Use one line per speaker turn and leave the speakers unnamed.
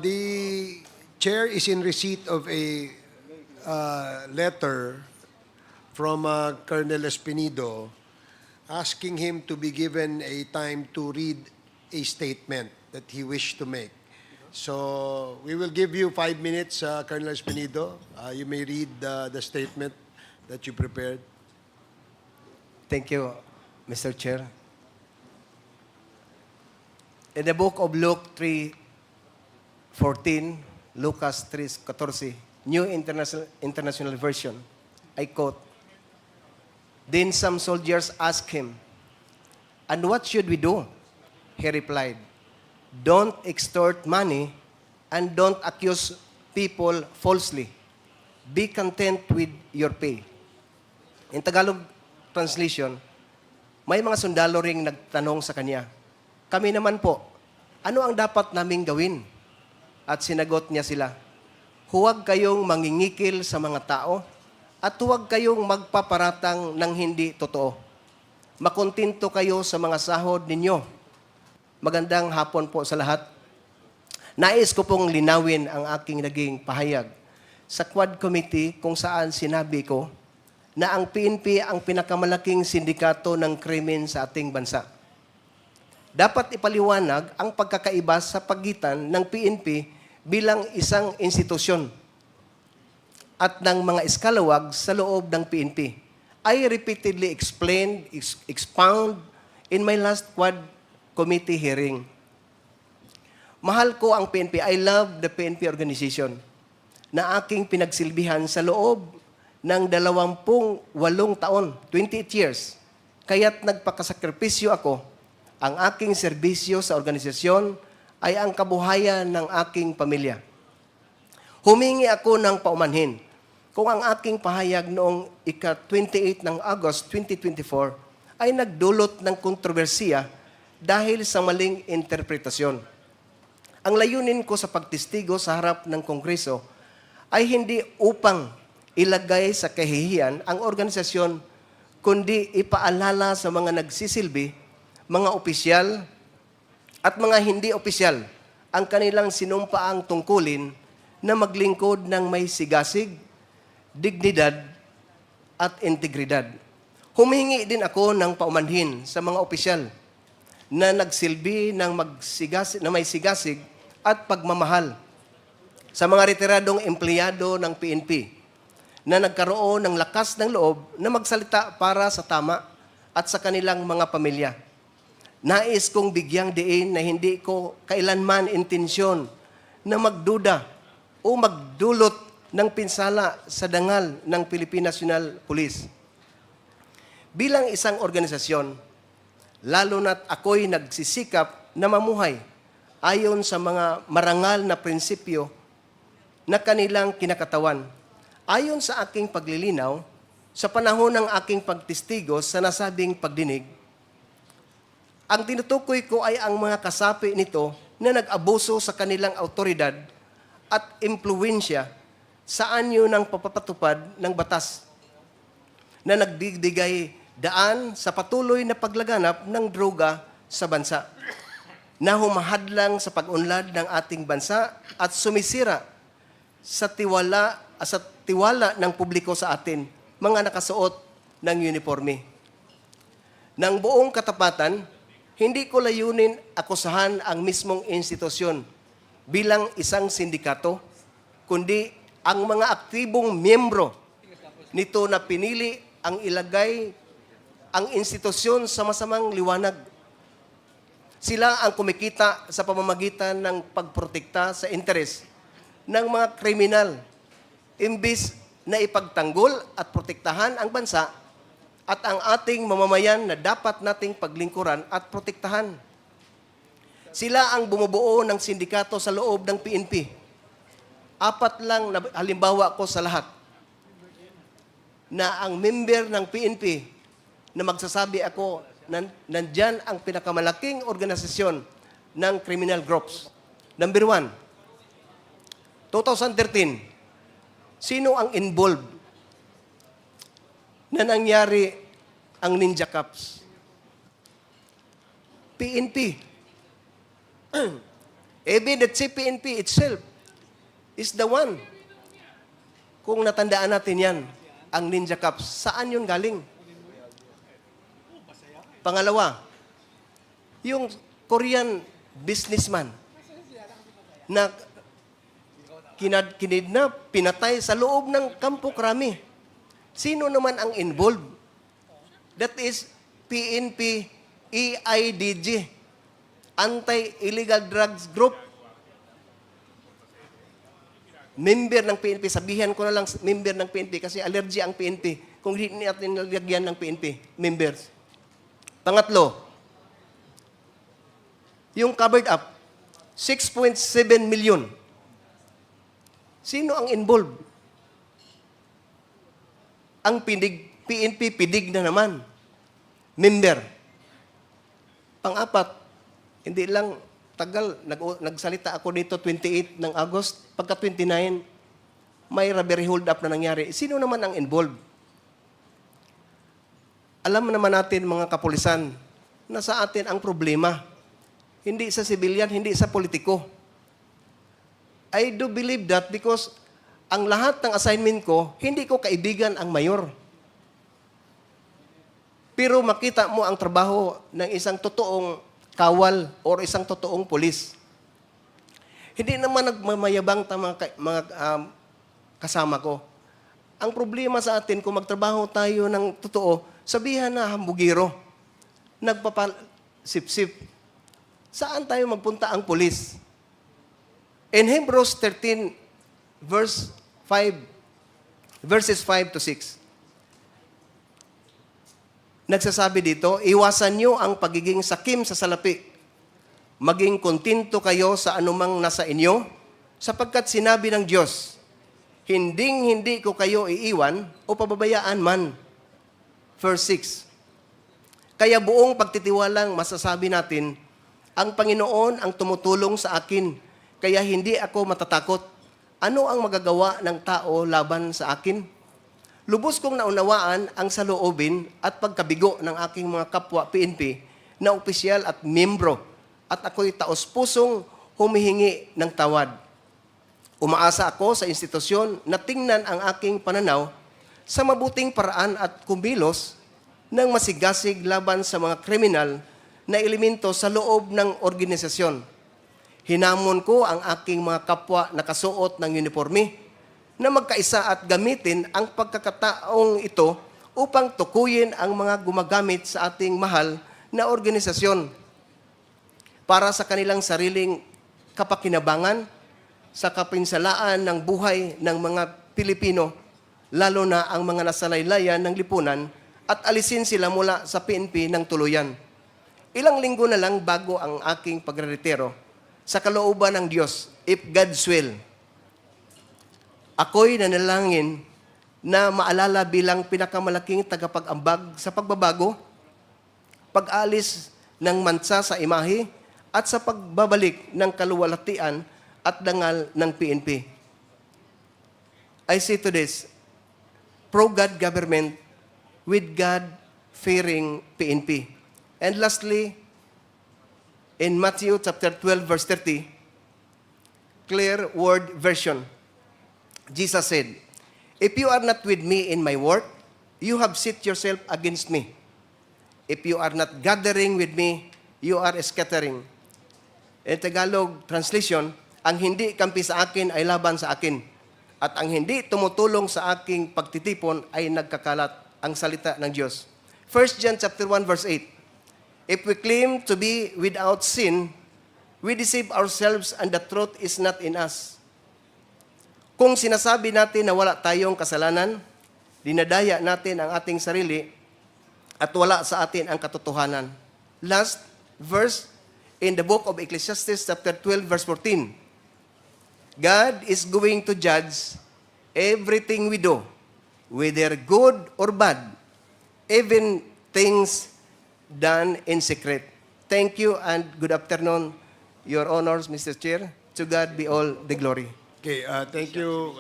The chair is in receipt of a letter from Colonel Espinido asking him to be given a time to read a statement that he wished to make. So we will give you 5 minutes, Colonel Espinido. You may read the statement that you prepared.
Thank you, Mr. Chair. In the book of Luke 3:14, Lucas 3:14, New International Version, I quote, "Then some soldiers asked him, 'And what should we do?' He replied, 'Don't extort money and don't accuse people falsely. Be content with your pay.'" In Tagalog translation, may mga sundalo ring nagtanong sa kanya, "Kami naman po, ano ang dapat naming gawin?" At sinagot niya sila, "Huwag kayong mangingikil sa mga tao at huwag kayong magpaparatang ng hindi totoo. Makontento kayo sa mga sahod ninyo." Magandang hapon po sa lahat. Nais ko pong linawin ang aking naging pahayag sa Quad Committee kung saan sinabi ko na ang PNP ang pinakamalaking sindikato ng krimen sa ating bansa. Dapat ipaliwanag ang pagkakaiba sa pagitan ng PNP bilang isang institusyon at ng mga eskalawag sa loob ng PNP. I repeatedly expound in my last Quad Committee hearing. Mahal ko ang PNP. I love the PNP organization na aking pinagsilbihan sa loob ng 28 taon, 28 years. Kaya't nagpakasakripisyo ako. Ang aking serbisyo sa organisasyon ay ang kabuhayan ng aking pamilya. Humingi ako ng paumanhin kung ang aking pahayag noong ika-28 ng August 2024 ay nagdulot ng kontrobersiya dahil sa maling interpretasyon. Ang layunin ko sa pagtistigo sa harap ng Kongreso ay hindi upang ilagay sa kahihiyan ang organisasyon, kundi ipaalala sa mga nagsisilbi, mga opisyal, at mga hindi opisyal ang kanilang sinumpaang tungkulin na maglingkod ng may sigasig, dignidad, at integridad. Humingi din ako ng paumanhin sa mga opisyal na nagsilbi ng may sigasig at pagmamahal sa mga retiradong empleyado ng PNP na nagkaroon ng lakas ng loob na magsalita para sa tama at sa kanilang mga pamilya. Nais kong bigyang diin na hindi ko kailanman intensyon na magduda o magdulot ng pinsala sa dangal ng Philippine National Police. Bilang isang organisasyon, lalo na't ako'y nagsisikap na mamuhay ayon sa mga marangal na prinsipyo na kanilang kinakatawan. Ayon sa aking paglilinaw, sa panahon ng aking pagtistigo sa nasabing pagdinig, ang tinutukoy ko ay ang mga kasapi nito na nag-abuso sa kanilang autoridad at impluwensya sa anyo ng papapatupad ng batas na nagdigdigay daan sa patuloy na paglaganap ng droga sa bansa na humahadlang sa pag-unlad ng ating bansa at sumisira sa tiwala ng publiko sa atin, mga nakasuot ng uniforme. Nang buong katapatan, hindi ko layunin akusahan ang mismong institusyon bilang isang sindikato, kundi ang mga aktibong miyembro nito na pinili ang ilagay ang institusyon sa masamang liwanag. Sila ang kumikita sa pamamagitan ng pagprotekta sa interes ng mga kriminal, imbis na ipagtanggol at protektahan ang bansa at ang ating mamamayan na dapat nating paglingkuran at protektahan. Sila ang bumubuo ng sindikato sa loob ng PNP. 4 lang na halimbawa ko sa lahat na ang member ng PNP na magsasabi ako nandyan ang pinakamalaking organisasyon ng criminal groups. Number 1, 2013, sino ang involved na nangyari ang Ninja Cups? PNP. Even the PNP itself is the one. Kung natandaan natin yan, ang Ninja Cups, saan yun galing? Pangalawa, yung Korean businessman na kinidnap, pinatay sa loob ng Kampo Krami. Sino naman ang involved? That is PNP EIDG, Anti-Illegal Drugs Group. Member ng PNP, sabihan ko na lang member ng PNP kasi allergy ang PNP. Kung hindi natin nilagyan ng PNP, members. Pangatlo, yung covered up, 6.7 million. Sino ang involved? Ang PNP, pidig na naman. Member. Pang-apat, hindi lang tagal, nagsalita ako dito 28 ng August, pagka 29, may robbery hold up na nangyari. Sino naman ang involved? Alam naman natin mga kapulisan na sa atin ang problema. Hindi sa civilian, hindi sa politiko. I do believe that because ang lahat ng assignment ko, hindi ko kaibigan ang mayor. Pero makita mo ang trabaho ng isang totoong kawal o isang totoong pulis. Hindi naman nagmamayabang mga kasama ko. Ang problema sa atin, kung magtrabaho tayo ng totoo, sabihan na hambugiro, nagpapasip-sip. Saan tayo magpunta ang pulis? In Hebrews 13, verses 5 to 6, nagsasabi dito, iwasan nyo ang pagiging sakim sa salapi. Maging kontento kayo sa anumang nasa inyo, sapagkat sinabi ng Diyos, hindi ko kayo iiwan o pababayaan man. Verse 6, kaya buong pagtitiwalang masasabi natin, ang Panginoon ang tumutulong sa akin, kaya hindi ako matatakot. Ano ang magagawa ng tao laban sa akin? Lubos kong naunawaan ang saloobin at pagkabigo ng aking mga kapwa PNP na opisyal at membro, at ako'y taos-pusong humihingi ng tawad. Umaasa ako sa institusyon na tingnan ang aking pananaw sa mabuting paraan at kumilos ng masigasig laban sa mga kriminal na elemento sa loob ng organisasyon. Hinamon ko ang aking mga kapwa na kasuot ng uniforme na magkaisa at gamitin ang pagkakataong ito upang tukuyin ang mga gumagamit sa ating mahal na organisasyon para sa kanilang sariling kapakinabangan, sa kapinsalaan ng buhay ng mga Pilipino, lalo na ang mga nasalaylayan ng lipunan, at alisin sila mula sa PNP ng tuluyan. Ilang linggo na lang bago ang aking pagreretiro, sa kalooban ng Diyos, if God's will, ako'y nanalangin na maalala bilang pinakamalaking tagapag-ambag sa pagbabago, pag-alis ng mansa sa imahe, at sa pagbabalik ng kaluwalhatian at dangal ng PNP. I say to this, pro-God government with God-fearing PNP. And lastly, in Matthew chapter 12, verse 30, clear word version, Jesus said, if you are not with me in my work, you have set yourself against me. If you are not gathering with me, you are scattering. In Tagalog translation, ang hindi kampi sa akin ay laban sa akin, at ang hindi tumutulong sa aking pagtitipon ay nagkakalat, ang salita ng Diyos. 1 John chapter 1 verse 8. If we claim to be without sin, we deceive ourselves and the truth is not in us. Kung sinasabi natin na wala tayong kasalanan, dinadaya natin ang ating sarili at wala sa atin ang katotohanan. Last verse in the book of Ecclesiastes chapter 12 verse 14. God is going to judge everything we do, whether good or bad, even things done in secret. Thank you and good afternoon, Your Honors, Mr. Chair. To God be all the glory.
Okay, thank you.